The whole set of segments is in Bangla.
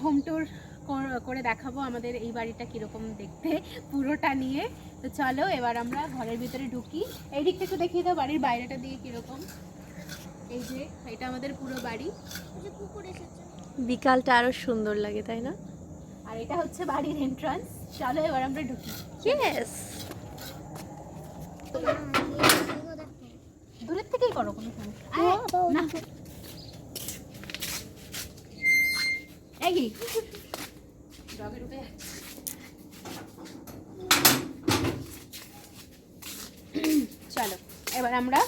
হোম ট্যুর করে দেখাবো আমাদের এই বাড়িটা কীরকম দেখতে পুরোটা নিয়ে। তো চলো এবার আমরা ঘরের ভিতরে ঢুকি। এই দিকটা একটু দেখিয়ে দাও বাড়ির বাইরেটা দিয়ে কীরকম। এই যে এটা আমাদের পুরো বাড়ি, বিকালটা আরো সুন্দর লাগে তাই না? আর এটা হচ্ছে বাড়ির এন্ট্রান্স। চলো এবার আমরা ঢুকি। ইয়েস, দূরের থেকেই করো, কোনো সমস্যা না। এই ডগে ঢুকে যাচ্ছে। চলো এবার আমরা,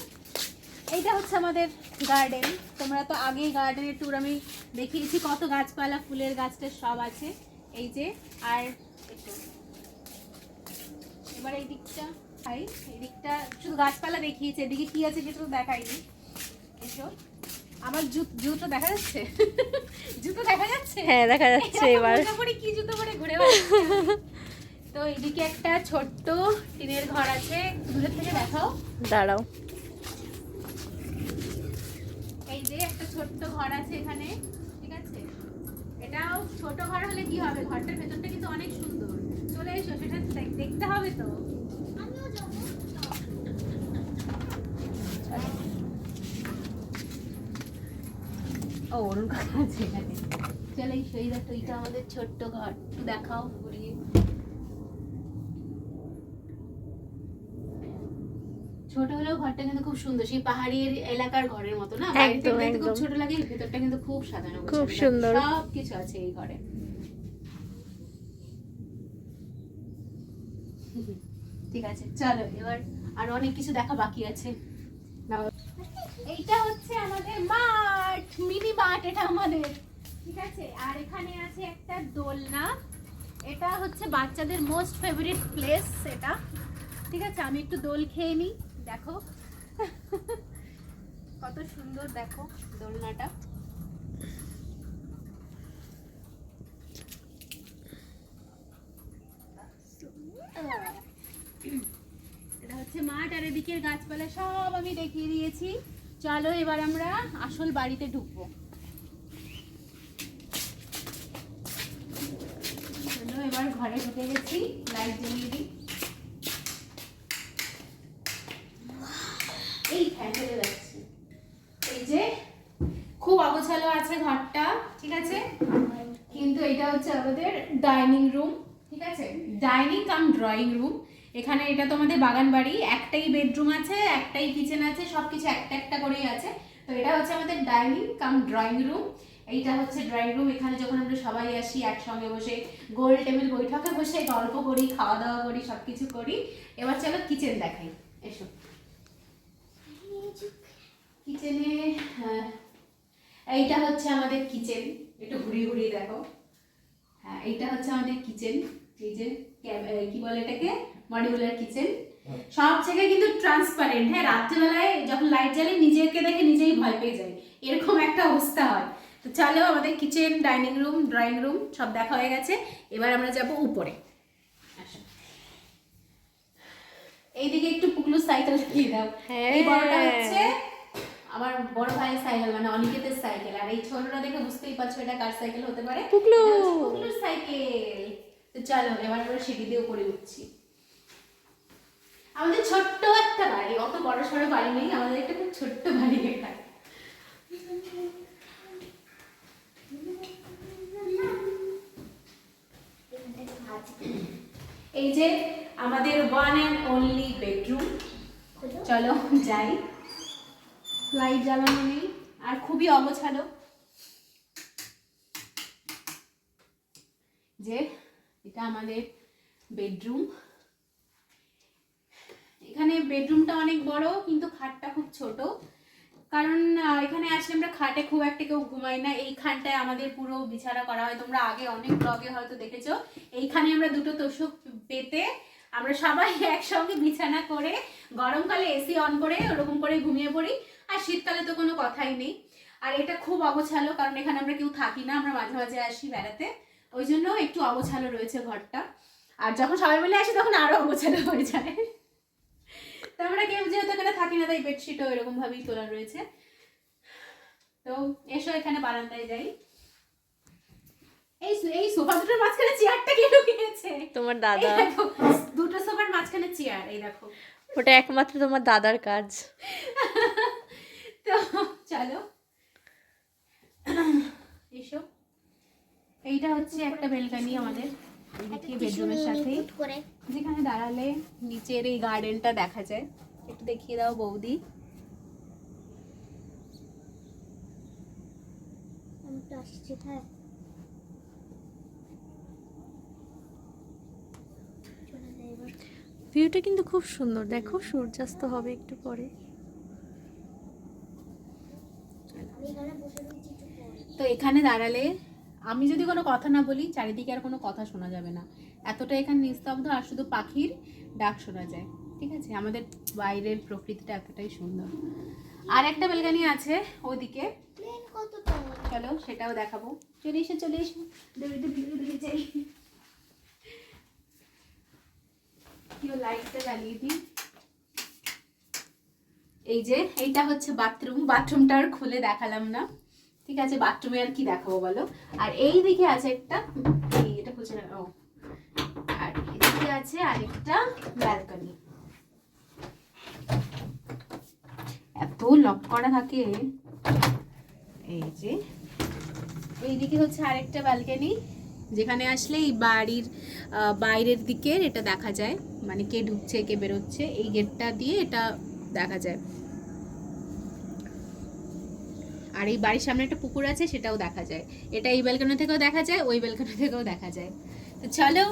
এইটা হচ্ছে আমাদের গার্ডেন। তোমরা তো আগেই গার্ডেনের ট্যুর আমি দেখিয়েছি, কত গাছপালা ফুলের গাছটা সব আছে। এই যে, আর এবার এই দিকটা এই দিকটা শুধু গাছপালা দেখিয়েছে, এদিকে কি আছে সেটা তো দেখাইনি। এসো, আমার জুতো দেখা যাচ্ছে? জুতো দেখা যাচ্ছে? হ্যাঁ দেখা যাচ্ছে। এবার কি জুতো পরে ঘুরে বেড়াচ্ছি আমি। তো এদিকে একটা ছোট্ট টিনের ঘর আছে, দূরের থেকে দেখাও। দাঁড়াও, এই যে একটা ছোট্ট ঘর আছে এখানে, ঠিক আছে? এটাও ছোট ঘর হলে কি হবে, ঘরটার ভেতরটা কিন্তু অনেক সুন্দর। চলে এসো, সেটা দেখতে হবে তো। আমিও যাবো। ও অরুণ কাকা আছে এখানে। চলে এসো, এই দেখো এটা আমাদের ছোট্ট ঘর, একটু দেখাও ঘুরিয়ে। ছোট হলেও ঘরটা কিন্তু খুব সুন্দর, সেই পাহাড়ি এলাকার ঘরের মতো না? একদম খুব একদম ছোট লাগে, ভেতরটা কিন্তু খুব সাজানো, খুব সুন্দর। সব কিছু আছে এই ঘরে। ঠিক আছে, চলো এবার আর অনেক কিছু দেখা বাকি আছে। এইটা হচ্ছে আমাদের মাঠ, মিনি মাঠ এটা আমাদের, ঠিক আছে? আর এখানে আছে একটা দোলনা, এটা হচ্ছে বাচ্চাদের মোস্ট ফেভারিট প্লেস এটা, ঠিক আছে? আমি একটু দোল খেয়ে নিই, দেখো কত সুন্দর, দেখো দোলনাটা। এটা হচ্ছে মাঠ, আর এদিকের গাছপালা সব আমি দেখিয়ে দিয়েছি। চলো এবার আমরা আসল বাড়িতে ঢুকবো। চলো এবার ঘরে ঢুকে গেছি, লাইট জ্বালিয়ে দিই। এই ফ্যান চলে যাচ্ছে। এই যে খুব অগোছালো আছে ঘরটা, ঠিক আছে? কিন্তু এটা হচ্ছে আমাদের ডাইনিং রুম, ঠিক আছে? ডাইনিং কাম ড্রয়িং রুম। এখানে এটা তো আমাদের বাগান বাড়ি, একটাই বেডরুম আছে, একটাই কিচেন আছে, সবকিছু একটা একটা করেই আছে। তো এটা হচ্ছে আমাদের ডাইনিং কাম ড্রয়িং রুম, এইটা হচ্ছে ড্রয়িং রুম। এখানে যখন আমরা সবাই আসি একসঙ্গে বসে গোল টেবিল বৈঠকে বসে গল্প করি, খাওয়া দাওয়া করি, সবকিছু করি। এবার চলো কিচেন দেখাই, এসো। কিচেনে এইটা হচ্ছে আমাদের কিচেন, একটু ঘুরিয়ে ঘুরিয়ে দেখো। হ্যাঁ, এইটা হচ্ছে আমাদের কিচেন। এই যে কি বলে এটাকে, মডিউলার কিচেন। সব জায়গায় কিন্তু ট্রান্সপারেন্ট। হ্যাঁ, রাত্রিবেলায় যখন লাইট জ্বালে নিজেকে দেখে নিজেই ভয় পেয়ে যায়, এরকম একটা অবস্থা হয়। তো চলো আমাদের kitchen, dining room, drawing room সব দেখা হয়ে গেছে। এবার আমরা যাব উপরে। এইদিকে একটু পুকলু সাইকেল দিয়ে দাও। এই বড়টা হচ্ছে আমার বড় ভাইয়ের সাইকেল, মানে অনিকেতের সাইকেল। আর এই ছোটটা দেখে বুঝতেই পারছো এটা কার সাইকেল হতে পারে, পুকলু। পুকলুর সাইকেল। তো চলো এবার আমরা সিঁড়ি দিয়ে উপরে উঠছি। আমাদের ছোট্ট একটা বাড়ি, অত বড় সড়ো বাড়ি নেই আমাদের, একটা খুব ছোট্ট বাড়ি এখানে। এই যে আমাদের ওয়ান অ্যান্ড অনলি বেডরুম। চলো যাই, লাইট জ্বালানো নেই আর খুবই অগোছালো। যে এটা আমাদের বেডরুম, এখানে বেডরুমটা অনেক বড় কিন্তু খাটটা খুব ছোট, কারণ এখানে আসলে আমরা খাটে খুব একটা কেউ ঘুমাই না। এইখানটায় আমাদের পুরো বিছানা করা হয়, তোমরা আগে অনেক ব্লগে হয়তো দেখেছো। এইখানে আমরা দুটো তোষক পেতে আমরা সবাই একসঙ্গে বিছানা করে গরমকালে এসি অন করে ওরকম করে ঘুমিয়ে পড়ি, আর শীতকালে তো কোনো কথাই নেই। আর এটা খুব অগোছালো, কারণ এখানে আমরা কেউ থাকি না, আমরা মাঝে মাঝে আসি বেড়াতে, ওই জন্য একটু অগোছালো রয়েছে ঘরটা। আর যখন সবাই মিলে আসি তখন আরো অগোছালো হয়ে যায়। তো আমরা কেউ যেহেতু এখানে থাকি না, তাই বেডশিটও এরকম ভাবেই তোলা রয়েছে। তো এসো এখানে বারান্দায় যাই। এই এই সোফা দুটোর মাঝখানে চেয়ারটা কে ঢুকিয়েছে? তোমার এই দাদা। দেখো, দুটো সোফার মাঝখানে চেয়ার, এই দেখো। ওটা একমাত্র তোমার দাদার কাজ। তো চলো এসো। এইটা হচ্ছে একটা বেলকানি আমাদের এদিকে বেডরুমের সাথে, যেখানে দাঁড়ালে নিচের এই গার্ডেনটা দেখা যায়। একটু দেখিয়ে দাও বৌদি। ভিউটা কিন্তু খুব সুন্দর, দেখো সূর্যাস্ত হবে একটু পরে। তো এখানে দাঁড়ালে আমি যদি কোনো কথা না বলি, চারিদিকে আর কোনো কথা শোনা যাবে না, এতটা এখানে নিস্তব্ধ, আর শুধু পাখির ডাক শোনা যায়। ঠিক আছে, আমাদের বাইরের প্রকৃতিটা এতটাই সুন্দর। আর একটা বেলকানি আছে ওদিকে, চলো সেটাও দেখাবো। চলে এসো চলে এসো, দূরে যাই। কেউ লাইটটা জ্বালিয়ে দিই। এই যে এইটা হচ্ছে বাথরুম, বাথরুমটা আর খুলে দেখালাম না। ঠিক আছে, বাথরুমে আর কি দেখাবো বলো। আর এই দিকে আছে একটা, এটা খুলছে না, ও, আর এদিকে আছে আরেকটা ব্যালকনি। এত লক করা থাকে। এই যে এইদিকে হচ্ছে আরেকটা ব্যালকনি, যেখানে আসলে এই বাড়ির বাইরের দিকের এটা দেখা যায়, মানে কে ঢুকছে কে বেরোচ্ছে, এই গেটটা দিয়ে এটা দেখা যায়। আর এই বাড়ির সামনে একটা পুকুর আছে, সেটাও দেখা যায়। এটা এই ব্যালকনি থেকেও দেখা যায়, ওই ব্যালকনি থেকেও দেখা যায়। তো চলো,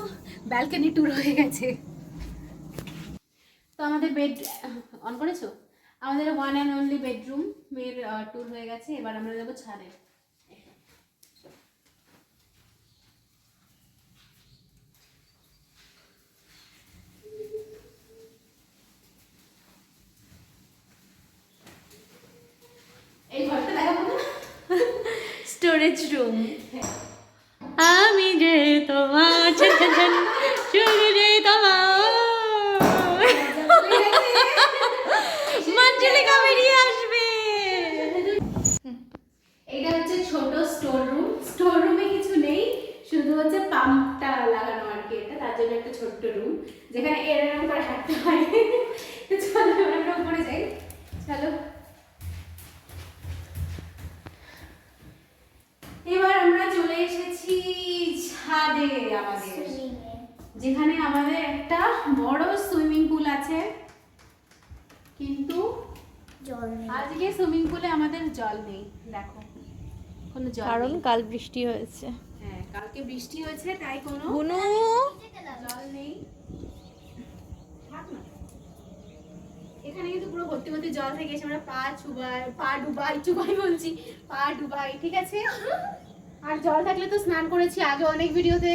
ব্যালকনি ট্যুর হয়ে গেছে। তো আমাদের বেড অন করেছো? আমাদের ওয়ান অ্যান্ড অনলি বেডরুম এর ট্যুর হয়ে গেছে। এবার আমরা যাবো ছাদে। এই ঘরটা দেখাবো না? Storage room. আমি যে তোমার যে তোমার মঞ্জুলিকা বেরিয়ে আসবে। এটা হচ্ছে ছোট স্টোর রুম। স্টোর রুমে কিছু নেই, শুধু হচ্ছে পাম্পটা লাগানো আর কি। এটা তার জন্য একটা ছোট্ট রুম, যেখানে এরকম করে হাঁটতে হয়। তো চলো আমরা উপরে যাই। চলো, এবার আমরা চলে এসেছি ছাদে আমাদের, যেখানে আমাদের একটা বড় সুইমিং পুল আছে। কিন্তু আজকে সুইমিং পুলে আমাদের জল নেই, দেখো কোনো জল কারণ নেই। কাল বৃষ্টি হয়েছে। হ্যাঁ, কালকে বৃষ্টি হয়েছে, তাই কোনো বুনু জল নেই। এখানে কিন্তু পুরো ভর্তি ভর্তি জল থেকে এসে আমরা পা ডুবাই বলছি, পা ডুবাই। ঠিক আছে, আর জল থাকলে তো স্নান করেছি, আগে অনেক ভিডিওতে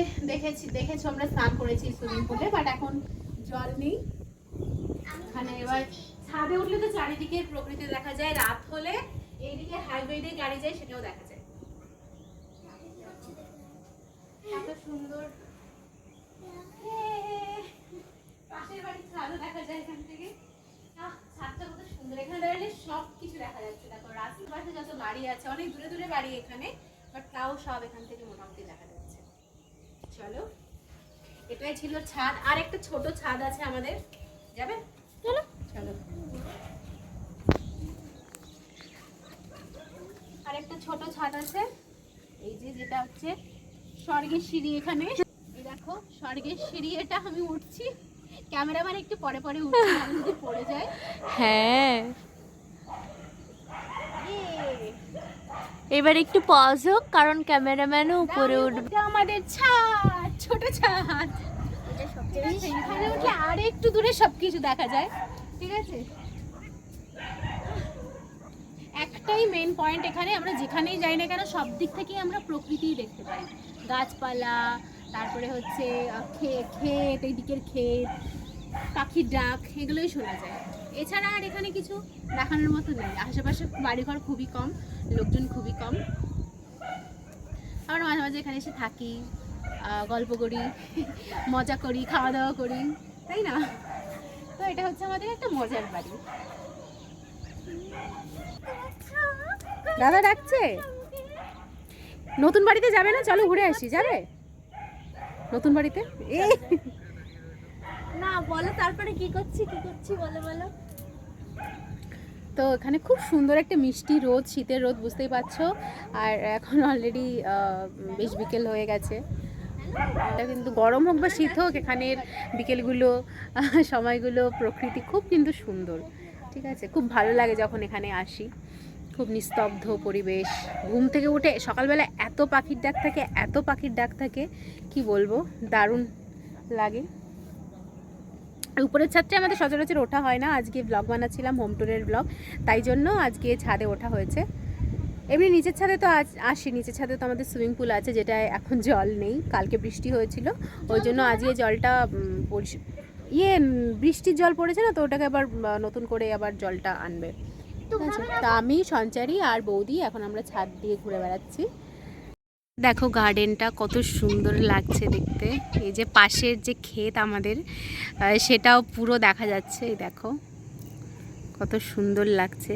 দেখেছো আমরা স্নান করেছি সুইমিং পুলে, বাট এখন জল নেই এখানে। এবার ছাদে উঠলে তো চারিদিকে প্রকৃতি দেখা যায়, রাত হলে এইদিকে হাইওয়ে দিয়ে গাড়ি যায়, সেটাও দেখা যায়। এত সুন্দর পাশের বাড়ির ছাদও দেখা যায় এখান থেকে। ছাদটা কত সুন্দর, এখানে দাঁড়ালে সব কিছু দেখা যাচ্ছে। দেখো রাস্তার পাশে যত বাড়ি আছে, অনেক দূরে দূরে বাড়ি এখানে, বাট তাও সব এখান থেকে মোটামুটি দেখা যাচ্ছে। চলো, এটাই ছিল ছাদ। আর একটা ছোট ছাদ আছে আমাদের, যাবে? চলো চলো, আর একটা ছোট ছাদ আছে। এই যে যেটা হচ্ছে স্বর্গের সিঁড়ি। এখানে এই দেখো স্বর্গের সিঁড়ি, এটা আমি উঠছি, ক্যামেরাম্যান একটু পরে পরে উঠছে, আমি যদি পড়ে যায়। হ্যাঁ, এবার একটু পজ হোক, কারণ ক্যামেরাম্যানও উপরে উঠবে। এটা আমাদের ছাদ, ছোট ছাদ। এখানে উঠলে আর একটু দূরে সবকিছু দেখা যায়। ঠিক আছে, একটাই মেন পয়েন্ট, এখানে আমরা যেখানেই যাই না কেন সব দিক থেকেই আমরা প্রকৃতিই দেখতে পাই। গাছপালা, তারপরে হচ্ছে ক্ষেত, এই দিকের ক্ষেত, পাখির ডাক, এগুলোই শোনা যায়। এছাড়া আর এখানে কিছু দেখানোর মতো নেই। আশেপাশে বাড়িঘর খুবই কম, লোকজন খুবই কম। আমরা মাঝে মাঝে এখানে এসে থাকি, গল্প করি, মজা করি, খাওয়া দাওয়া করি, তাই না? তো এটা হচ্ছে আমাদের একটা মজার বাড়ি। দাদা ডাকছে, নতুন বাড়িতে যাবে না? চলো ঘুরে আসি। যাবে নতুন বাড়িতে? এই না বলো তারপরে কি করছি বলো বলো। তো এখানে খুব সুন্দর একটা মিষ্টি রোদ, শীতের রোদ, বুঝতেই পারছো। আর এখন অলরেডি বেশ বিকেল হয়ে গেছে। এটা কিন্তু গরম হোক বা শীত হোক, এখানের বিকেলগুলো সময়গুলো প্রকৃতি খুব কিন্তু সুন্দর। ঠিক আছে, খুব ভালো লাগে যখন এখানে আসি। খুব নিস্তব্ধ পরিবেশ। ঘুম থেকে উঠে সকালবেলা এত পাখির ডাক থাকে, এত পাখির ডাক থাকে, কি বলবো, দারুণ লাগে। উপরের ছাদটা আমাদের সচরাচর ওঠা হয় না। আজকে ব্লগ বানাচ্ছিলাম, হোম ট্যুরের ব্লগ, তাই জন্য আজকে ছাদে ওঠা হয়েছে। এমনি নিচের ছাদে তো আসি, নিচের ছাদে তো আমাদের সুইমিং পুল আছে, যেটা এখন জল নেই, কালকে বৃষ্টি হয়েছিল, ওই জন্য আজকে জলটা বৃষ্টির জল পড়েছে না, তো ওটাকে আবার নতুন করে আবার জলটা আনবে। ঠিক আছে, তা আমি, সঞ্চারী আর বৌদি এখন আমরা ছাদ দিয়ে ঘুরে বেড়াচ্ছি। দেখো গার্ডেনটা কত সুন্দর লাগছে দেখতে। এই যে পাশের যে ক্ষেত আমাদের, সেটাও পুরো দেখা যাচ্ছে। এই দেখো কত সুন্দর লাগছে।